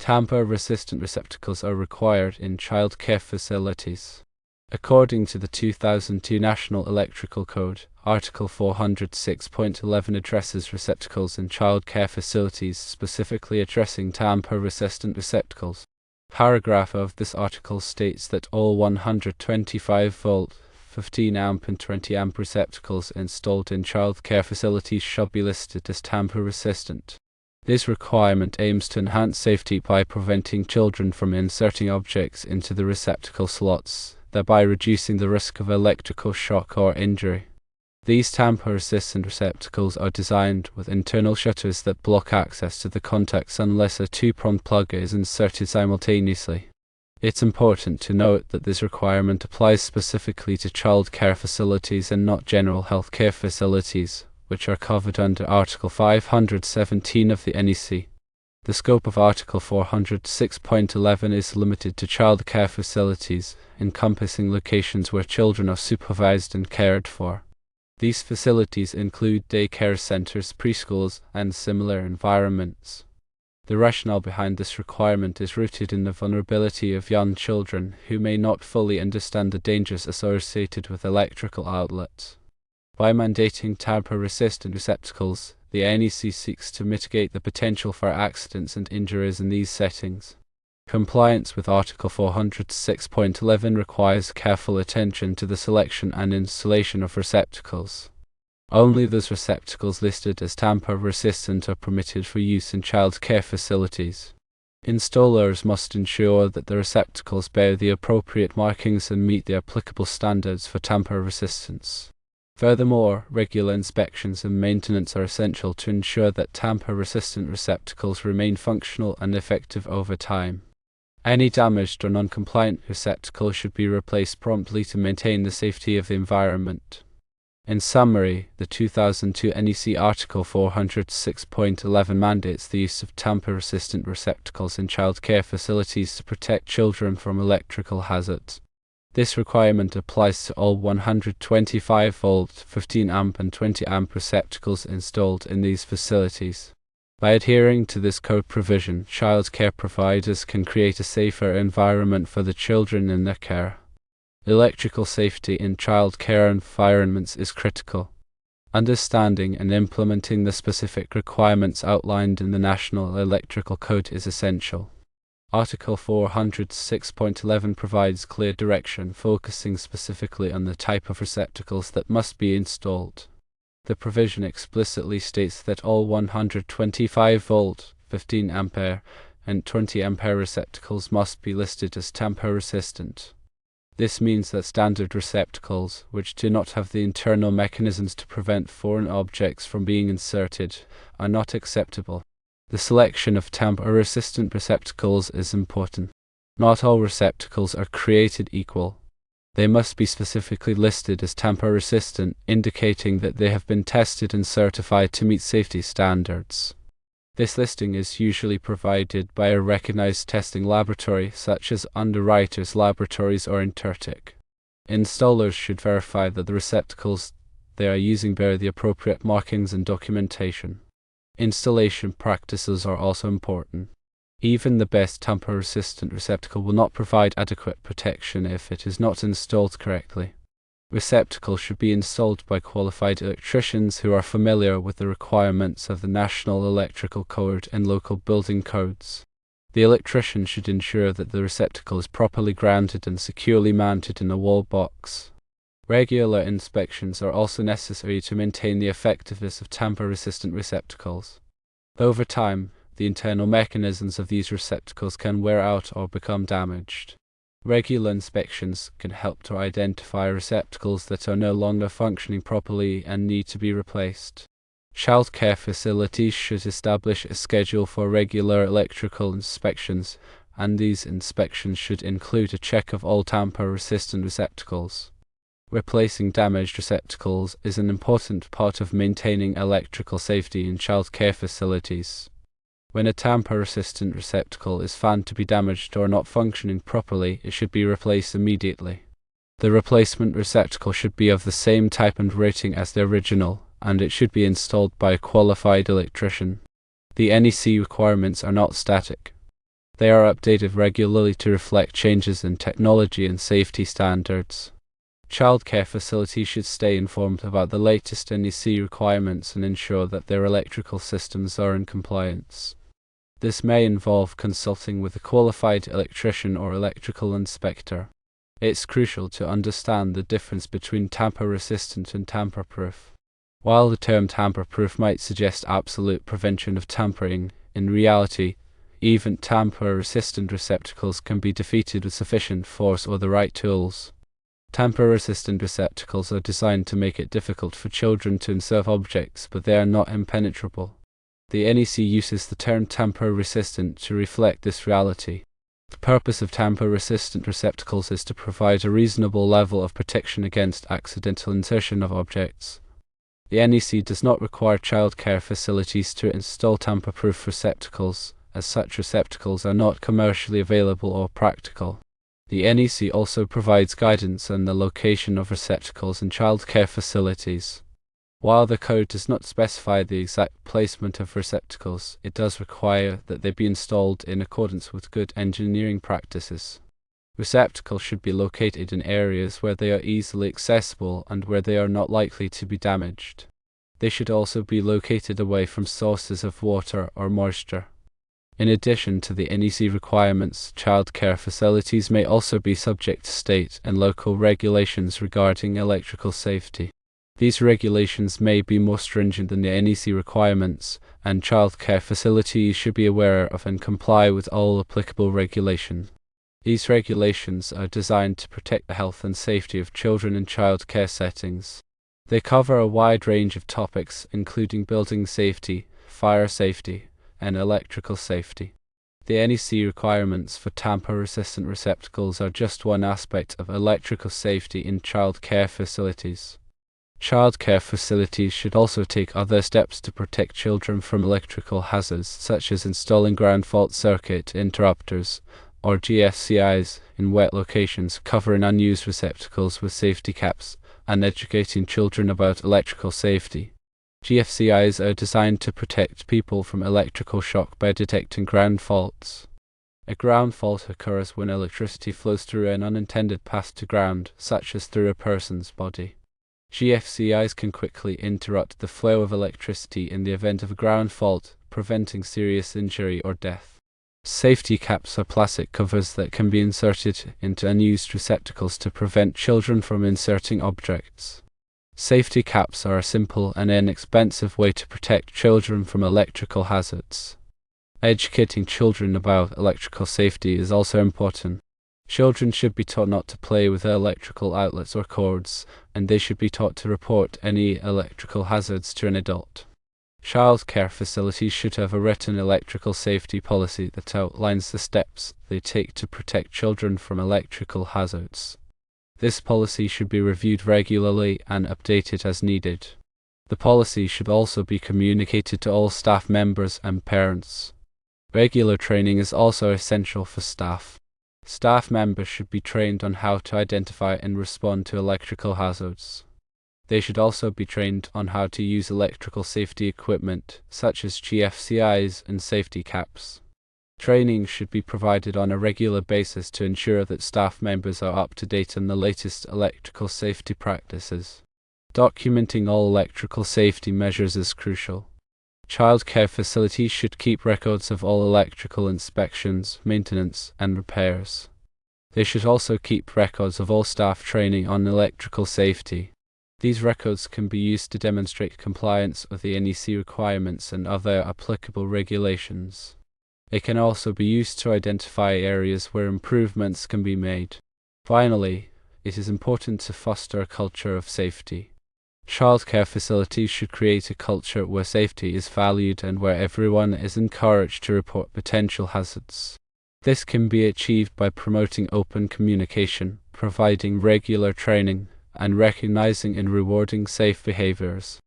Tamper-resistant receptacles are required in child care facilities. According to the 2002 National Electrical Code, Article 406.11 addresses receptacles in child care facilities, specifically addressing tamper-resistant receptacles. Paragraph of this article states that all 125-volt, 15-amp and 20-amp receptacles installed in child care facilities shall be listed as tamper-resistant. This requirement aims to enhance safety by preventing children from inserting objects into the receptacle slots, thereby reducing the risk of electrical shock or injury. These tamper-resistant receptacles are designed with internal shutters that block access to the contacts unless a two-pronged plug is inserted simultaneously. It's important to note that this requirement applies specifically to child care facilities and not general health care facilities, which are covered under Article 517 of the NEC. The scope of Article 406.11 is limited to child care facilities, encompassing locations where children are supervised and cared for. These facilities include daycare centers, preschools, and similar environments. The rationale behind this requirement is rooted in the vulnerability of young children who may not fully understand the dangers associated with electrical outlets. By mandating tamper-resistant receptacles, the NEC seeks to mitigate the potential for accidents and injuries in these settings. Compliance with Article 406.11 requires careful attention to the selection and installation of receptacles. Only those receptacles listed as tamper-resistant are permitted for use in child care facilities. Installers must ensure that the receptacles bear the appropriate markings and meet the applicable standards for tamper resistance. Furthermore, regular inspections and maintenance are essential to ensure that tamper-resistant receptacles remain functional and effective over time. Any damaged or non-compliant receptacle should be replaced promptly to maintain the safety of the environment. In summary, the 2002 NEC Article 406.11 mandates the use of tamper-resistant receptacles in child care facilities to protect children from electrical hazards. This requirement applies to all 125-volt, 15-amp and 20-amp receptacles installed in these facilities. By adhering to this code provision, child care providers can create a safer environment for the children in their care. Electrical safety in child care environments is critical. Understanding and implementing the specific requirements outlined in the National Electrical Code is essential. Article 406.11 provides clear direction, focusing specifically on the type of receptacles that must be installed. The provision explicitly states that all 125-volt, 15-ampere, and 20-ampere receptacles must be listed as tamper-resistant. This means that standard receptacles, which do not have the internal mechanisms to prevent foreign objects from being inserted, are not acceptable. The selection of tamper-resistant receptacles is important. Not all receptacles are created equal. They must be specifically listed as tamper-resistant, indicating that they have been tested and certified to meet safety standards. This listing is usually provided by a recognized testing laboratory, such as Underwriters Laboratories or Intertek. Installers should verify that the receptacles they are using bear the appropriate markings and documentation. Installation practices are also important. Even the best tamper-resistant receptacle will not provide adequate protection if it is not installed correctly. Receptacles should be installed by qualified electricians who are familiar with the requirements of the National Electrical Code and local building codes. The electrician should ensure that the receptacle is properly grounded and securely mounted in a wall box. Regular inspections are also necessary to maintain the effectiveness of tamper-resistant receptacles. Over time, the internal mechanisms of these receptacles can wear out or become damaged. Regular inspections can help to identify receptacles that are no longer functioning properly and need to be replaced. Child care facilities should establish a schedule for regular electrical inspections, and these inspections should include a check of all tamper-resistant receptacles. Replacing damaged receptacles is an important part of maintaining electrical safety in child care facilities. When a tamper-resistant receptacle is found to be damaged or not functioning properly, it should be replaced immediately. The replacement receptacle should be of the same type and rating as the original, and it should be installed by a qualified electrician. The NEC requirements are not static. They are updated regularly to reflect changes in technology and safety standards. Childcare facilities should stay informed about the latest NEC requirements and ensure that their electrical systems are in compliance. This may involve consulting with a qualified electrician or electrical inspector. It's crucial to understand the difference between tamper-resistant and tamper-proof. While the term tamper-proof might suggest absolute prevention of tampering, in reality, even tamper-resistant receptacles can be defeated with sufficient force or the right tools. Tamper-resistant receptacles are designed to make it difficult for children to insert objects, but they are not impenetrable. The NEC uses the term tamper-resistant to reflect this reality. The purpose of tamper-resistant receptacles is to provide a reasonable level of protection against accidental insertion of objects. The NEC does not require childcare facilities to install tamper-proof receptacles, as such receptacles are not commercially available or practical. The NEC also provides guidance on the location of receptacles in childcare facilities. While the code does not specify the exact placement of receptacles, it does require that they be installed in accordance with good engineering practices. Receptacles should be located in areas where they are easily accessible and where they are not likely to be damaged. They should also be located away from sources of water or moisture. In addition to the NEC requirements, childcare facilities may also be subject to state and local regulations regarding electrical safety. These regulations may be more stringent than the NEC requirements, and childcare facilities should be aware of and comply with all applicable regulations. These regulations are designed to protect the health and safety of children in childcare settings. They cover a wide range of topics, including building safety, fire safety, and electrical safety. The NEC requirements for tamper-resistant receptacles are just one aspect of electrical safety in childcare facilities. Childcare facilities should also take other steps to protect children from electrical hazards, such as installing ground fault circuit interrupters, or GFCIs, in wet locations, covering unused receptacles with safety caps, and educating children about electrical safety. GFCIs are designed to protect people from electrical shock by detecting ground faults. A ground fault occurs when electricity flows through an unintended path to ground, such as through a person's body. GFCIs can quickly interrupt the flow of electricity in the event of a ground fault, preventing serious injury or death. Safety caps are plastic covers that can be inserted into unused receptacles to prevent children from inserting objects. Safety caps are a simple and inexpensive way to protect children from electrical hazards. Educating children about electrical safety is also important. Children should be taught not to play with electrical outlets or cords, and they should be taught to report any electrical hazards to an adult. Childcare facilities should have a written electrical safety policy that outlines the steps they take to protect children from electrical hazards. This policy should be reviewed regularly and updated as needed. The policy should also be communicated to all staff members and parents. Regular training is also essential for staff. Staff members should be trained on how to identify and respond to electrical hazards. They should also be trained on how to use electrical safety equipment, such as GFCIs and safety caps. Training should be provided on a regular basis to ensure that staff members are up to date on the latest electrical safety practices. Documenting all electrical safety measures is crucial. Childcare facilities should keep records of all electrical inspections, maintenance, and repairs. They should also keep records of all staff training on electrical safety. These records can be used to demonstrate compliance with the NEC requirements and other applicable regulations. It can also be used to identify areas where improvements can be made. Finally, it is important to foster a culture of safety. Childcare facilities should create a culture where safety is valued and where everyone is encouraged to report potential hazards. This can be achieved by promoting open communication, providing regular training, and recognizing and rewarding safe behaviors.